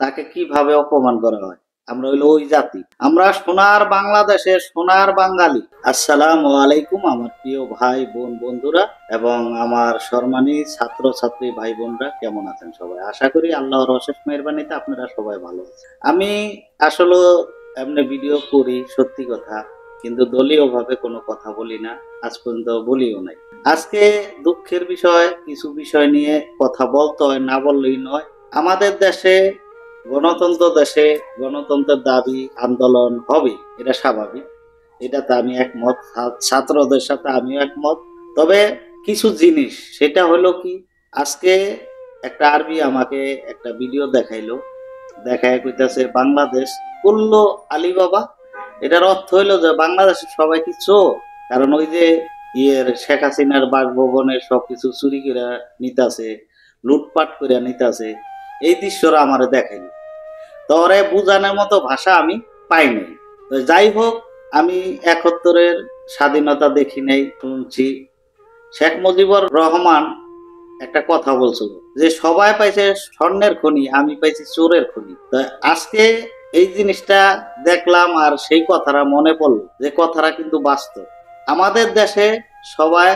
তাকে কিভাবে অপমান করা হয়। আমরা হইলো ওই জাতি, আমরা সোনার বাংলাদেশের সোনার বাঙালি। আসসালামু আলাইকুম আমার প্রিয় ভাই বোন বন্ধুরা এবং আমার সম্মানী ছাত্র ছাত্রী ভাই বোনরা, কেমন আছেন সবাই? আশা করি আল্লাহর অশেষ মেহেরবানিতে আপনারা সবাই ভালো আছেন। আমি আসলে এমনি ভিডিও করি, সত্যি কথা, কিন্তু দলীয় ভাবে কোনো কথা বলি না, আজ পর্যন্ত বলিও নাই। আজকে দুঃখের বিষয়, কিছু বিষয় নিয়ে কথা বলতে হয়, না বললেই নয়। আমাদের দেশে দেশে গণতন্ত্রের দাবি আন্দোলন হবে, এটা স্বাভাবিক, এটাতে আমি একমত, ছাত্রদের সাথে আমিও একমত। তবে কিছু জিনিস, সেটা হলো কি, আজকে একটা আরবি আমাকে একটা ভিডিও দেখাইলো, দেখায় কইতাছে বাংলাদেশ করলো আলিবাবা। এটার অর্থ হইলো যে বাংলাদেশের সবাই কি চোর, কারণ ওই যে শেখ হাসিনার বাসভবনের সবকিছু চুরি করে নিতাছে, লুটপাট করে নিতাছে, এই দৃশ্যরা আমারে দেখাইল। তরে বুঝানোর মতো ভাষা আমি পাই নাই। তো যাই হোক, আমি 71-এর স্বাধীনতা দেখি নাই, শুনছি শেখ মুজিবুর রহমান একটা কথা বলছিল যে সবাই পাইছে স্বর্ণের খনি, আমি পাইছি চোরের খনি। তো আজকে এই জিনিসটা দেখলাম আর সেই কথাটা মনে পড়লো, যে কথাটা কিন্তু বাস্তব। আমাদের দেশে সবাই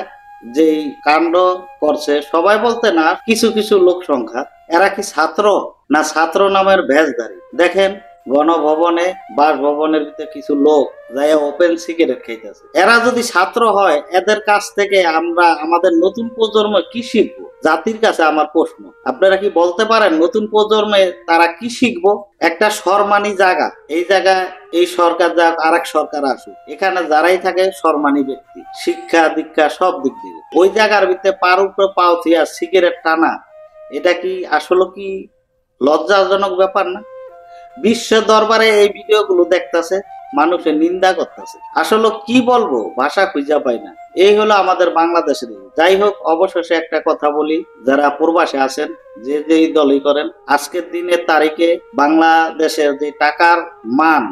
যেই কাণ্ড করছে, সবাই বলতে না, কিছু কিছু লোক সংখ্যা, এরা কি ছাত্র না ছাত্র নামের ভেষধারী? দেখেন, গণভবনে বাসভবনের ভিতরে কিছু লোক যাই ওপেন সিগারেট খাইতেছে। এরা যদি ছাত্র হয়, এদের কাছ থেকে আমরা আমাদের নতুন প্রজন্ম কি শিখবো? জাতির কাছে আমার প্রশ্ন, আপনারা কি বলতে পারেন নতুন প্রজন্মে তারা কি শিখবো? একটা সম্মানী জায়গা, এই জায়গায় এই সরকার যাক, আরেক সরকার আসুক, এখানে যারাই থাকে সম্মানী ব্যক্তি, শিক্ষা দীক্ষা সব দিক দিয়ে, ওই জায়গার ভিতরে পার উপরে পাও থিয়া সিগারেট টানা, এটা কি আসলে কি লজ্জাজনক ব্যাপার না? বিশ্ব দরবারে এই ভিডিওগুলো দেখতেছে, মানুষের নিন্দা করতেছে, আসলে কি বলবো, ভাষা খুঁজা পাই না। এই হলো আমাদের বাংলাদেশের। যাই হোক, অবশেষে একটা কথা বলি, যারা প্রবাসে আছেন, যে যেই দলই করেন, আজকের দিনের তারিখে বাংলাদেশের যে টাকার মান,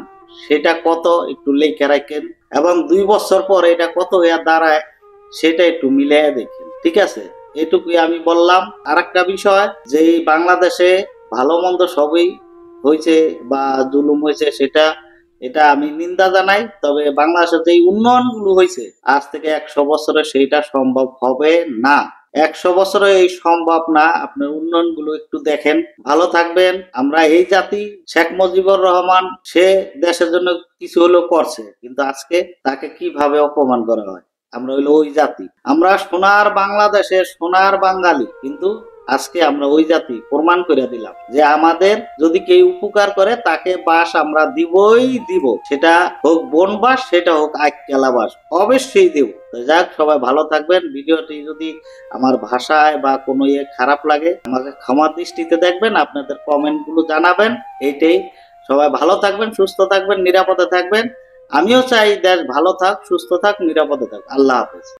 সেটা কত একটু লেখা রাখেন, এবং 2 বছর পর এটা কত হয়ে দাঁড়ায় সেটা একটু মিলিয়ে দেখেন, ঠিক আছে? এটুকুই আমি বললাম। আর একটা বিষয়, যে বাংলাদেশে ভালো মন্দ সবই হয়েছে বা জুলুম হয়েছে, এটা আমি নিন্দা জানাই। তবে বাংলাদেশের যে উন্নয়নগুলো হয়েছে আজ থেকে 100 বছরে, সেইটা সম্ভব হবে না। 100 বছরে এই সম্ভব না। আপনার উন্নয়নগুলো একটু দেখেন। ভালো থাকবেন। আমরা এই জাতি, শেখ মুজিবুর রহমান সে দেশের জন্য কিছু হলেও করছে, কিন্তু আজকে তাকে কিভাবে অপমান করা হয়। আমরা হইলো ওই জাতি, আমরা সোনার বাংলাদেশের সোনার বাঙালি, কিন্তু আজকে আমরা ওই জাতি। প্রমাণ করে দিলাম যে আমাদের যদি কেউ উপকার করে, তাকে বাস আমরা দিবই দিব, সেটা হোক বনবাস, সেটা হোক আইকেলাবাস, অবশ্যই দেব। যাক, সবাই ভালো থাকবেন। ভিডিওটি যদি আমার ভাষায় বা কোনো খারাপ লাগে, আমাকে ক্ষমা দৃষ্টিতে দেখবেন, আপনাদের কমেন্ট গুলো জানাবেন। এইটাই। সবাই ভালো থাকবেন, সুস্থ থাকবেন, নিরাপদে থাকবেন। আমিও চাই দেশ ভালো থাক, সুস্থ থাক, নিরাপদে থাক। আল্লাহ হাফেজ।